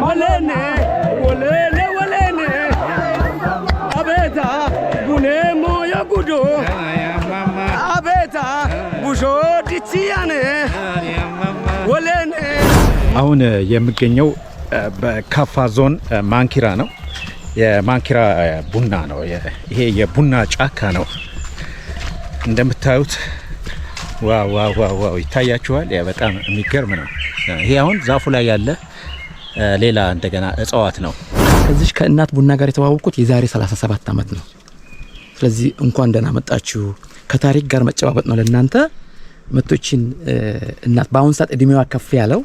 Walene, walene, walene. Abeta, bune moya gudo. Abeta, bujo ditiane. Walene. አሁን የምገኘው በካፋ ዞን ማንኪራ ነው። የማንኪራ ቡና ነው። ይሄ የቡና ጫካ ነው እንደምታዩት። ዋው ዋው ዋው ይታያችኋል። በጣም የሚገርም ነው። ይሄ አሁን ዛፉ ላይ ያለ ሌላ እንደገና እጽዋት ነው። ከዚህ ከእናት ቡና ጋር የተዋወቁት የዛሬ 37 አመት ነው። ስለዚህ እንኳን ደህና መጣችሁ። ከታሪክ ጋር መጨባበጥ ነው ለእናንተ። መቶችን እናት በአሁን ሰዓት እድሜዋ ከፍ ያለው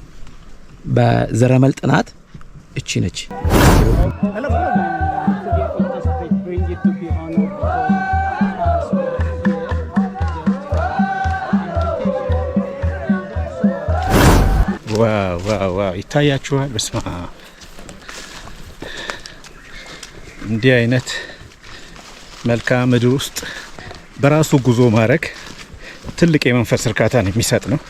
በዘረመል ጥናት እቺ ነች። ዋው ዋው ዋው ይታያችኋል። በስማ እንዲህ አይነት መልክዓ ምድር ውስጥ በራሱ ጉዞ ማድረግ ትልቅ የመንፈስ እርካታን የሚሰጥ ነው።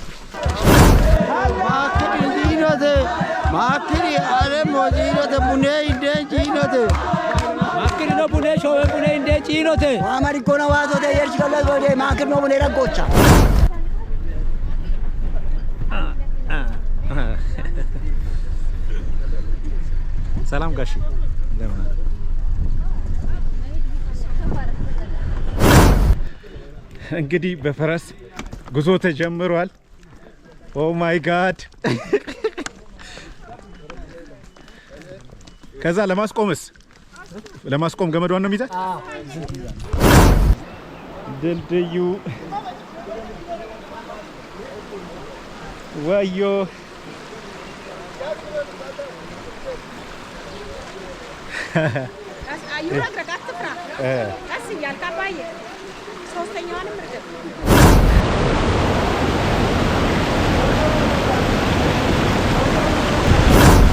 ሰላም ጋሺ እንደምን አለ? እንግዲህ በፈረስ ጉዞ ተጀምሯል። ኦ ማይ ጋድ! ከዛ ለማስቆም ገመዷን ነው የሚይዛት። ድልድዩ ወዮ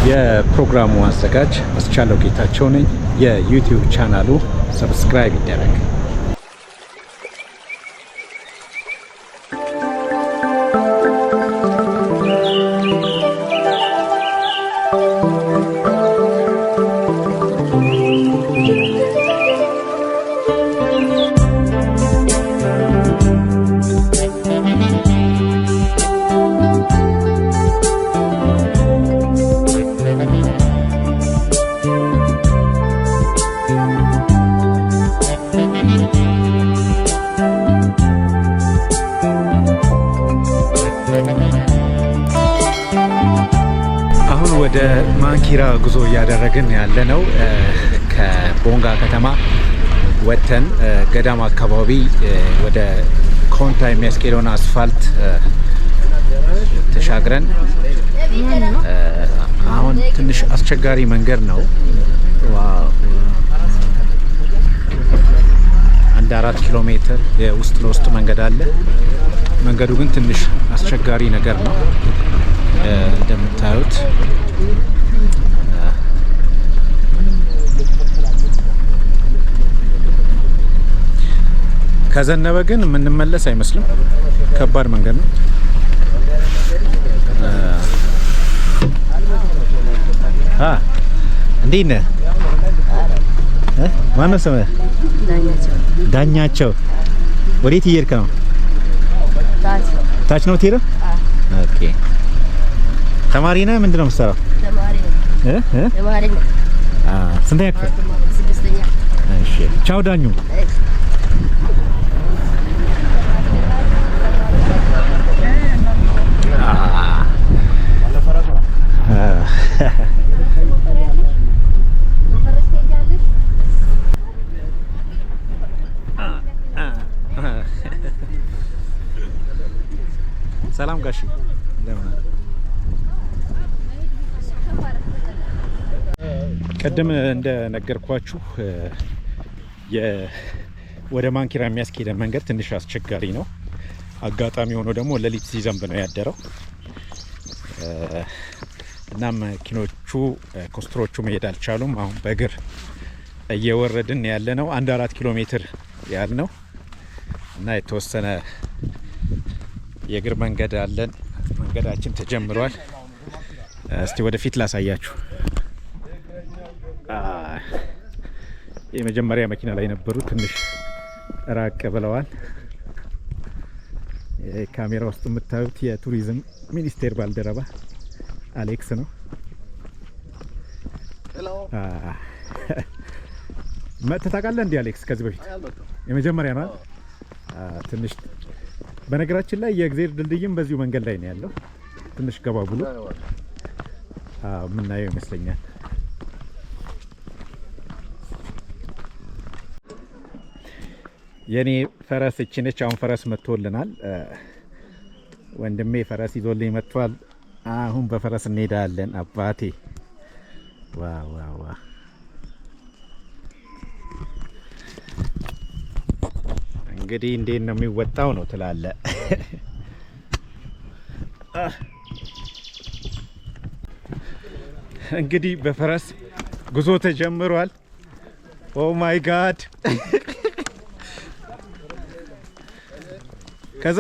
የፕሮግራሙ አዘጋጅ አስቻለው ጌታቸው ነኝ። የዩቲዩብ ቻናሉ ሰብስክራይብ ይደረግ። ወደ ማንኪራ ጉዞ እያደረግን ያለ ነው። ከቦንጋ ከተማ ወጥተን ገዳም አካባቢ ወደ ኮንታ የሚያስኬደውን አስፋልት ተሻግረን አሁን ትንሽ አስቸጋሪ መንገድ ነው። አንድ 4 ኪሎ ሜትር የውስጥ ለውስጥ መንገድ አለ። መንገዱ ግን ትንሽ አስቸጋሪ ነገር ነው እንደምታዩት። ከዘነበ ግን የምንመለስ አይመስልም። ከባድ መንገድ ነው። እንዴት ነህ? ማነው ስምህ? ዳኛቸው። ወዴት እየሄድክ ነው? ታች ነው የምትሄደው? ኦኬ። ተማሪ ነህ? ምንድን ነው የምትሰራው? ተማሪ ነኝ። ስንተኛ ክፍል? 6ኛ። እሺ። ቻው ዳኙ። ሰላም ጋሺ እንደምን አለ? ቀደም እንደነገርኳችሁ ወደ ማንኪራ የሚያስኬደን መንገድ ትንሽ አስቸጋሪ ነው። አጋጣሚ ሆኖ ደግሞ ሌሊት ሲዘንብ ነው ያደረው። እና መኪኖቹ ኮስትሮቹ መሄድ አልቻሉም። አሁን በእግር እየወረድን ያለ ነው። 1-4 ኪሎ ሜትር ያህል ነው እና የተወሰነ የእግር መንገድ አለን። መንገዳችን ተጀምሯል። እስቲ ወደፊት ላሳያችሁ። የመጀመሪያ መኪና ላይ ነበሩ፣ ትንሽ ራቅ ብለዋል። ካሜራ ውስጥ የምታዩት የቱሪዝም ሚኒስቴር ባልደረባ አሌክስ ነው። መጥተህ ታውቃለህ እንዴ አሌክስ? ከዚህ በፊት የመጀመሪያ ነው። ትንሽ በነገራችን ላይ የእግዚአብሔር ድልድይም በዚሁ መንገድ ላይ ነው ያለው። ትንሽ ገባ ብሎ የምናየው ይመስለኛል። የኔ ፈረስ እቺ ነች። አሁን ፈረስ መጥቶልናል። ወንድሜ ፈረስ ይዞልኝ መጥቷል። አሁን በፈረስ እንሄዳለን። አባቴ ዋው ዋው ዋው! እንግዲህ እንዴት ነው የሚወጣው ነው ትላለ። እንግዲህ በፈረስ ጉዞ ተጀምሯል። ኦ ማይ ጋድ! ከዛ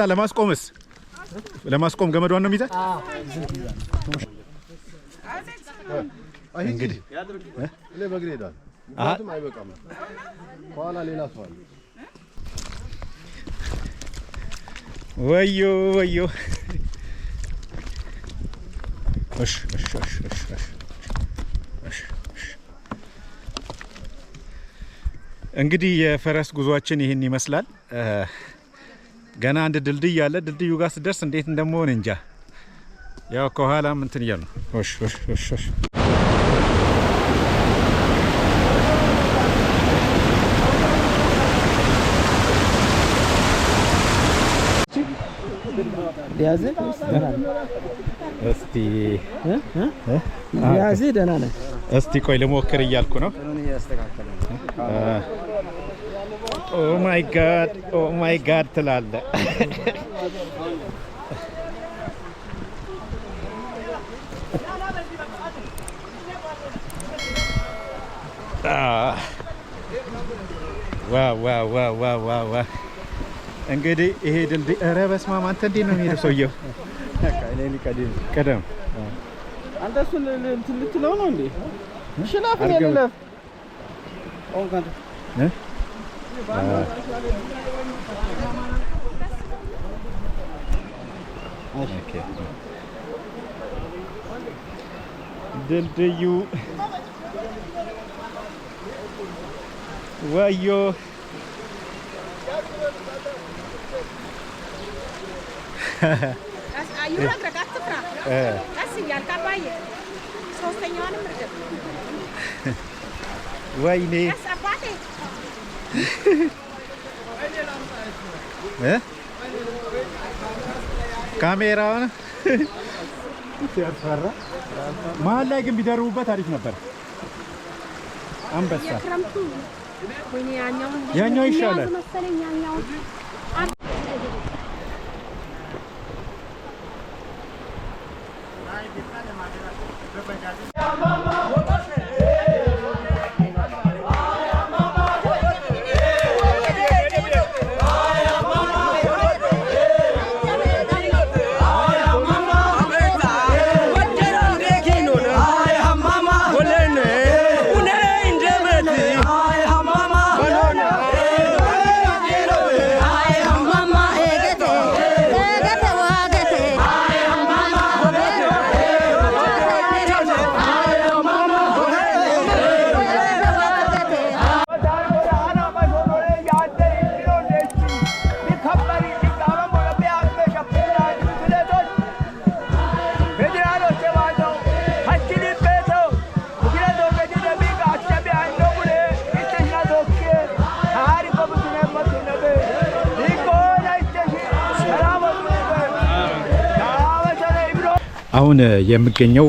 ለማስቆም ገመዷን ነው የሚይዛት። እንግዲህ ወዮ ወዮ! እንግዲህ የፈረስ ጉዟችን ይህን ይመስላል። ገና አንድ ድልድይ አለ። ድልድዩ ጋር ስደርስ እንዴት እንደምሆን እንጃ። ያው ከኋላም እንትን እያሉ ነው። እስቲ ቆይ ልሞክር እያልኩ ነው። ኦ ማይ ጋድ ትላለ። ዋው! እንግዲህ ይሄ ድልድይ ኧረ በስመ አብ! አንተ እንዴት ነው የሚሄደው ሰውየው? ቀደም አንተ እሱን እንትን ልትለው ነው እንዴ? ሽላፍ ለለፍ ድልድዩ ወዮ! ወይኔ ካሜራውን ሲያስፈራ። መሀል ላይ ግን ቢደርቡበት አሪፍ ነበር። አንበሳ ያኛው ይሻላል። አሁን የምገኘው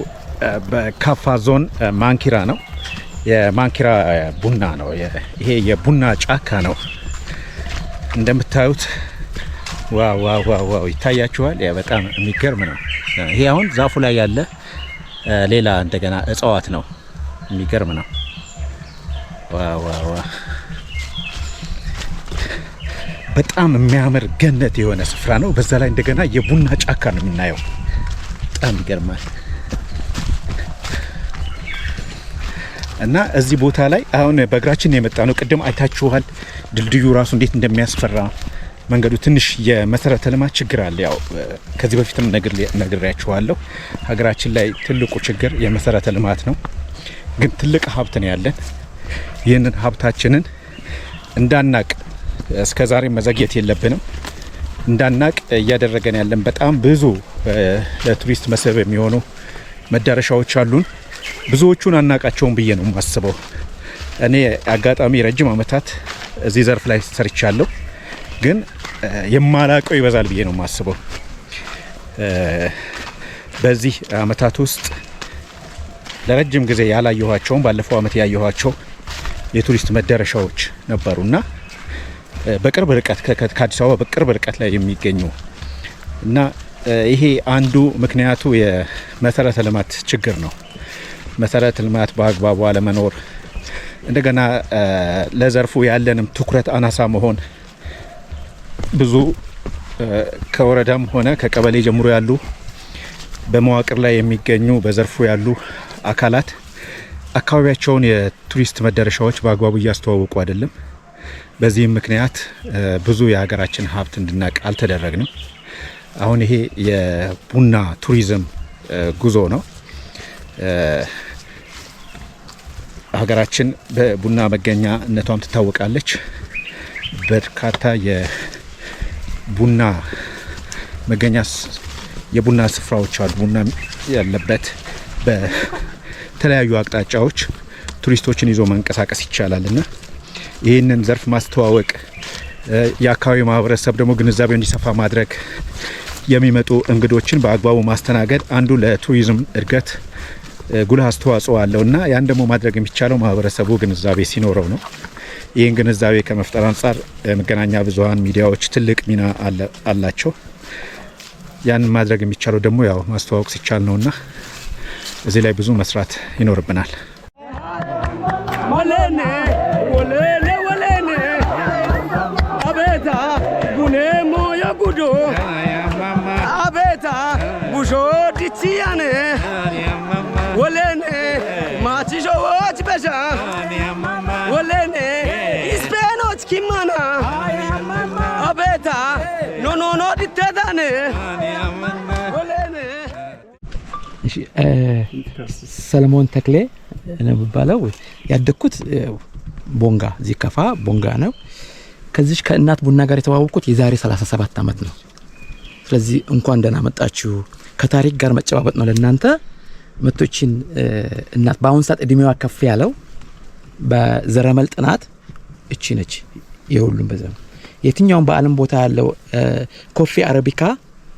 በካፋ ዞን ማንኪራ ነው። የማንኪራ ቡና ነው። ይሄ የቡና ጫካ ነው እንደምታዩት። ዋው ይታያችኋል። በጣም የሚገርም ነው። ይሄ አሁን ዛፉ ላይ ያለ ሌላ እንደገና እጽዋት ነው። የሚገርም ነው። ዋው በጣም የሚያምር ገነት የሆነ ስፍራ ነው። በዛ ላይ እንደገና የቡና ጫካ ነው የምናየው። በጣም ይገርማል። እና እዚህ ቦታ ላይ አሁን በእግራችን የመጣ ነው። ቅድም አይታችኋል ድልድዩ ራሱ እንዴት እንደሚያስፈራ መንገዱ ትንሽ የመሰረተ ልማት ችግር አለ። ያው ከዚህ በፊትም ነግሬያችኋለሁ ሀገራችን ላይ ትልቁ ችግር የመሰረተ ልማት ነው። ግን ትልቅ ሀብት ነው ያለን። ይህንን ሀብታችንን እንዳናቅ እስከዛሬ መዘግየት የለብንም። እንዳናቅ እያደረገን ያለን በጣም ብዙ ለቱሪስት መስህብ የሚሆኑ መዳረሻዎች አሉን። ብዙዎቹን አናቃቸውም ብዬ ነው የማስበው። እኔ አጋጣሚ ረጅም ዓመታት እዚህ ዘርፍ ላይ ሰርቻለሁ፣ ግን የማላቀው ይበዛል ብዬ ነው የማስበው። በዚህ ዓመታት ውስጥ ለረጅም ጊዜ ያላየኋቸውም ባለፈው ዓመት ያየኋቸው የቱሪስት መዳረሻዎች ነበሩና በቅርብ ርቀት ከአዲስ አበባ በቅርብ ርቀት ላይ የሚገኙ እና ይሄ አንዱ ምክንያቱ የመሰረተ ልማት ችግር ነው። መሰረተ ልማት በአግባቡ አለመኖር፣ እንደገና ለዘርፉ ያለንም ትኩረት አናሳ መሆን፣ ብዙ ከወረዳም ሆነ ከቀበሌ ጀምሮ ያሉ በመዋቅር ላይ የሚገኙ በዘርፉ ያሉ አካላት አካባቢያቸውን የቱሪስት መዳረሻዎች በአግባቡ እያስተዋወቁ አይደለም። በዚህም ምክንያት ብዙ የሀገራችን ሀብት እንድናቅ አልተደረግንም። አሁን ይሄ የቡና ቱሪዝም ጉዞ ነው። ሀገራችን በቡና መገኛነቷም ትታወቃለች። በርካታ የቡና መገኛ የቡና ስፍራዎች አሉ። ቡና ያለበት በተለያዩ አቅጣጫዎች ቱሪስቶችን ይዞ መንቀሳቀስ ይቻላልና ይህንን ዘርፍ ማስተዋወቅ፣ የአካባቢው ማህበረሰብ ደግሞ ግንዛቤው እንዲሰፋ ማድረግ፣ የሚመጡ እንግዶችን በአግባቡ ማስተናገድ አንዱ ለቱሪዝም እድገት ጉልህ አስተዋጽኦ አለውና ያን ደግሞ ማድረግ የሚቻለው ማህበረሰቡ ግንዛቤ ሲኖረው ነው። ይህን ግንዛቤ ከመፍጠር አንጻር መገናኛ ብዙሃን ሚዲያዎች ትልቅ ሚና አላቸው። ያን ማድረግ የሚቻለው ደግሞ ያው ማስተዋወቅ ሲቻል ነውና እዚህ ላይ ብዙ መስራት ይኖርብናል። ሰለሞን ተክሌ ነው የሚባለው። ያደግኩት ቦንጋ እዚህ ከፋ ቦንጋ ነው። ከዚህ ከእናት ቡና ጋር የተዋወቅኩት የዛሬ 37 ዓመት ነው። ስለዚህ እንኳን ደህና መጣችሁ። ከታሪክ ጋር መጨባበጥ ነው ለእናንተ መቶችን እናት በአሁን ሰዓት እድሜዋ ከፍ ያለው በዘረመል ጥናት እቺ ነች። የሁሉም በዘመን የትኛውም በዓለም ቦታ ያለው ኮፊ አረቢካ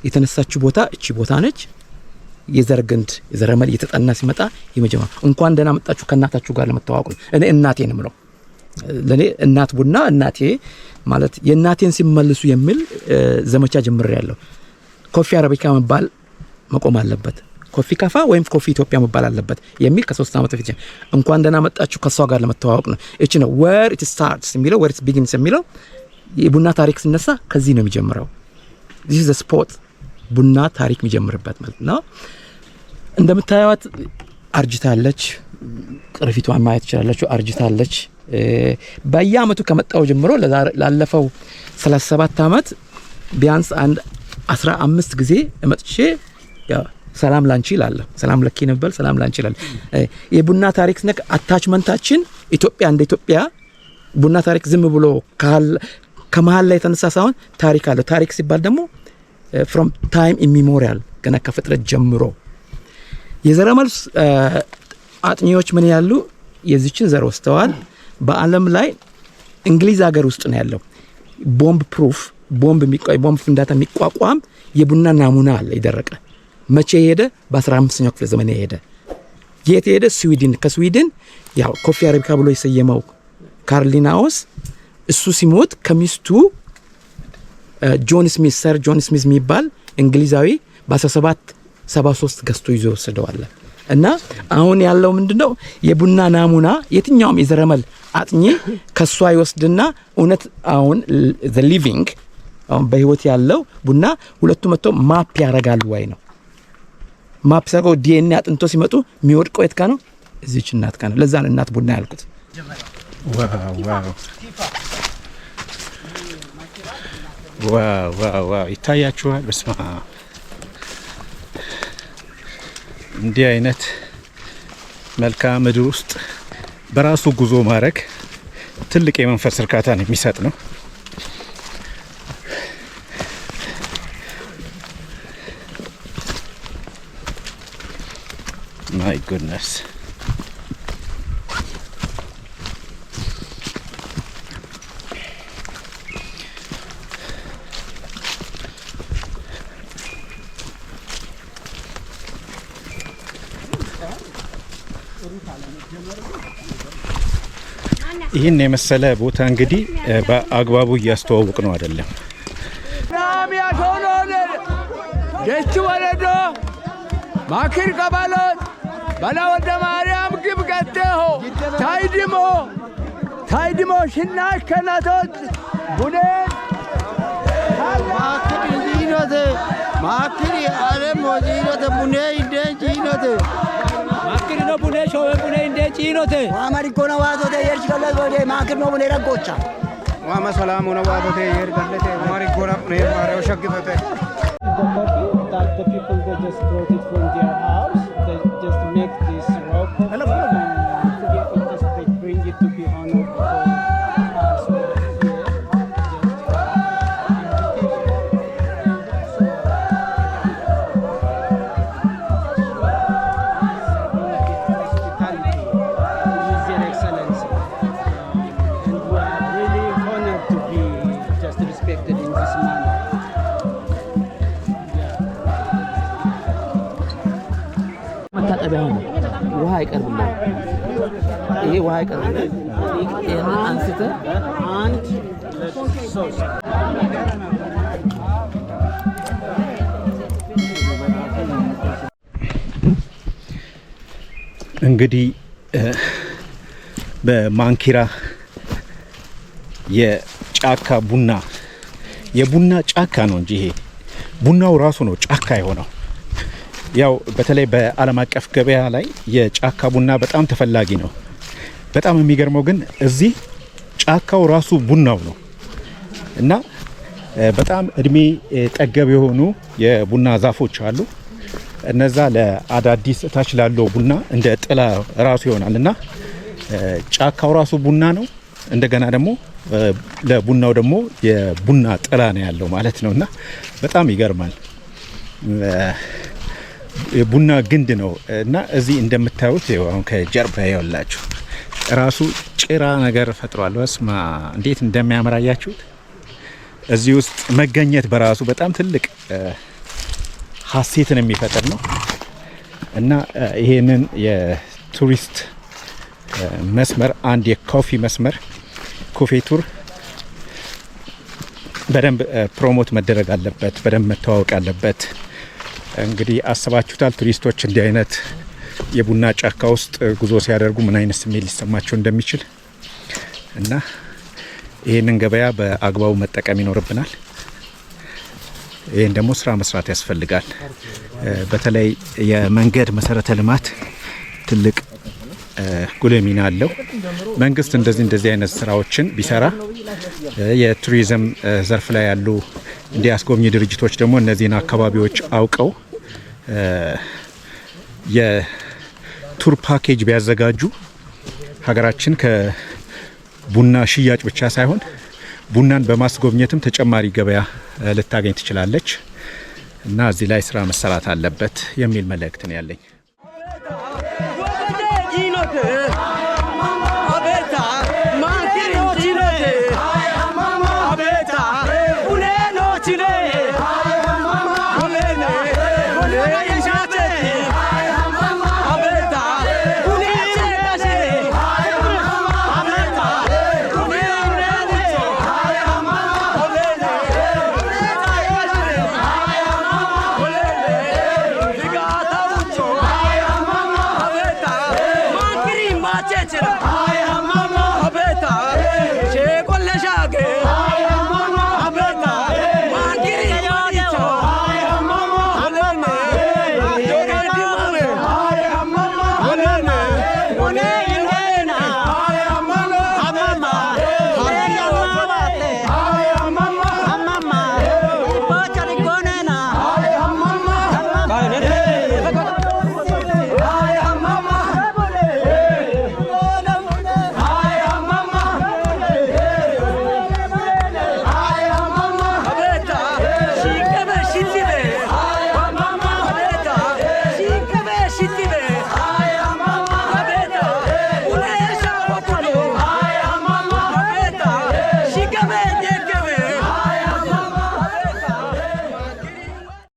የተነሳችው ቦታ እቺ ቦታ ነች። የዘርግንድ የዘረመል እየተጠና ሲመጣ የመጀመሪያ እንኳን ደህና መጣችሁ ከእናታችሁ ጋር ለመተዋወቅ ነው። እኔ እናቴ ነው የምለው። ለኔ እናት ቡና እናቴ ማለት የእናቴን ሲመልሱ የሚል ዘመቻ ጀምሬያለሁ። ኮፊ አረቢካ መባል መቆም አለበት፣ ኮፊ ካፋ ወይም ኮፊ ኢትዮጵያ መባል አለበት የሚል ከ3 ዓመት በፊት እንኳን ደህና መጣችሁ ከሷ ጋር ለመተዋወቅ ነው። እቺ ነው where it starts የሚለው where it begins የሚለው የቡና ታሪክ ሲነሳ ከዚህ ነው የሚጀምረው። this is the spot ቡና ታሪክ የሚጀምርበት ማለት ነው። እንደምታዩት አርጅታለች። ቅርፊቷን ማየት ይችላልላችሁ። አርጅታለች። በየአመቱ ከመጣው ጀምሮ ላለፈው 37 ዓመት ቢያንስ 15 ጊዜ መጥቼ ሰላም ላንቺ ይላለሁ። ሰላም ለኪ ነበር፣ ሰላም ላንቺ ይላል። የቡና ታሪክ ነክ አታችመንታችን ኢትዮጵያ እንደ ኢትዮጵያ ቡና ታሪክ ዝም ብሎ ከመሃል ላይ የተነሳ ሳይሆን ታሪክ አለው። ታሪክ ሲባል ደግሞ from time immemorial ገና ከፍጥረት ጀምሮ የዘረመል አጥኚዎች ምን ያሉ የዚችን ዘር ወስተዋል። በአለም ላይ እንግሊዝ ሀገር ውስጥ ነው ያለው ቦምብ ፕሩፍ ቦምብ ፍንዳታ የሚቋቋም የቡና ናሙና አለ የደረቀ። መቼ ሄደ? በ15ኛው ክፍለ ዘመን ሄደ። የት ሄደ? ስዊድን። ከስዊድን ያው ኮፊ አረቢካ ብሎ የሰየመው ካርሊናውስ እሱ ሲሞት ከሚስቱ ጆን ስሚዝ ሰር ጆን ስሚዝ የሚባል እንግሊዛዊ በ1773 ገዝቶ ይዞ ወሰደዋል። እና አሁን ያለው ምንድነው የቡና ናሙና የትኛውም የዘረመል አጥኚ ከሷ ይወስድና እውነት አሁን the living አሁን በህይወት ያለው ቡና ሁለቱ መጥቶ ማፕ ያረጋሉ ወይ ነው። ማፕ ሰው ዲኤንኤ አጥንቶ ሲመጡ የሚወድቀው የት ጋር ነው? እዚች እናት ጋር ለዛ ነው እናት ቡና ያልኩት። ዋው ይታያችኋል። በስማ እንዲህ አይነት መልክዓ ምድር ውስጥ በራሱ ጉዞ ማድረግ ትልቅ የመንፈስ እርካታን የሚሰጥ ነው። ማይ ጉድነስ ይህን የመሰለ ቦታ እንግዲህ በአግባቡ እያስተዋወቅ ነው አይደለም። ደች ወለዶ ማክር ቀባሎት በላ ወደ ማርያም ግብ ገደሆ ታይድሞ ሽናሽ ከናቶት ቡኔን ማክር ጂኖት ማክር አለም ጂኖት ቡኔ እንደ ጂኖት ማክር ነው ቡኔ ሾዌ ቡኔ እንደ ጂኖት ዋማሪ ኮና ዋቶቴ የርሽ ገለት ወደ ማክር ነው ቡኔ ረጎቻ ዋማ ሰላም ነው ዋቶቴ የር ገለቴ ዋማሪ ኮና ቡኔ ማሪው ሸግቶቴ that the people they just brought it from their house. They just make this rock. They bring it to be honored for us. Hospitality is their excellency, and we are really honored to be just respected in this manner. መታጠቢያ ነው። ውሃ አይቀርብልህ። ይሄ ውሃ አይቀርብልህ። ይሄን አንስተ አንድ ሶስት እንግዲህ በማንኪራ የጫካ ቡና የቡና ጫካ ነው እንጂ ይሄ ቡናው ራሱ ነው ጫካ የሆነው። ያው በተለይ በዓለም አቀፍ ገበያ ላይ የጫካ ቡና በጣም ተፈላጊ ነው። በጣም የሚገርመው ግን እዚህ ጫካው ራሱ ቡናው ነው እና በጣም እድሜ ጠገብ የሆኑ የቡና ዛፎች አሉ። እነዛ ለአዳዲስ ታች ላለው ቡና እንደ ጥላ ራሱ ይሆናል እና ጫካው ራሱ ቡና ነው። እንደገና ደግሞ ለቡናው ደግሞ የቡና ጥላ ነው ያለው ማለት ነውና በጣም ይገርማል። የቡና ግንድ ነው እና እዚህ እንደምታዩት አሁን ከጀርባ ያላችሁ ራሱ ጭራ ነገር ፈጥሯል። ወስማ እንዴት እንደሚያመራያችሁት እዚህ ውስጥ መገኘት በራሱ በጣም ትልቅ ሀሴትን የሚፈጥር ነው እና ይሄንን የቱሪስት መስመር አንድ የኮፊ መስመር ኮፊ ቱር በደንብ ፕሮሞት መደረግ አለበት፣ በደንብ መተዋወቅ አለበት። እንግዲህ አስባችሁታል ቱሪስቶች እንዲህ አይነት የቡና ጫካ ውስጥ ጉዞ ሲያደርጉ ምን አይነት ስሜት ሊሰማቸው እንደሚችል እና ይህንን ገበያ በአግባቡ መጠቀም ይኖርብናል። ይህን ደግሞ ስራ መስራት ያስፈልጋል። በተለይ የመንገድ መሰረተ ልማት ትልቅ ጉልህ ሚና አለው። መንግስት እንደዚህ አይነት ስራዎችን ቢሰራ የቱሪዝም ዘርፍ ላይ ያሉ እንዲያስጎብኝ ድርጅቶች ደግሞ እነዚህን አካባቢዎች አውቀው የቱር ፓኬጅ ቢያዘጋጁ ሀገራችን ከቡና ሽያጭ ብቻ ሳይሆን ቡናን በማስጎብኘትም ተጨማሪ ገበያ ልታገኝ ትችላለች እና እዚህ ላይ ስራ መሰራት አለበት የሚል መልእክት ነው ያለኝ። ቦኔ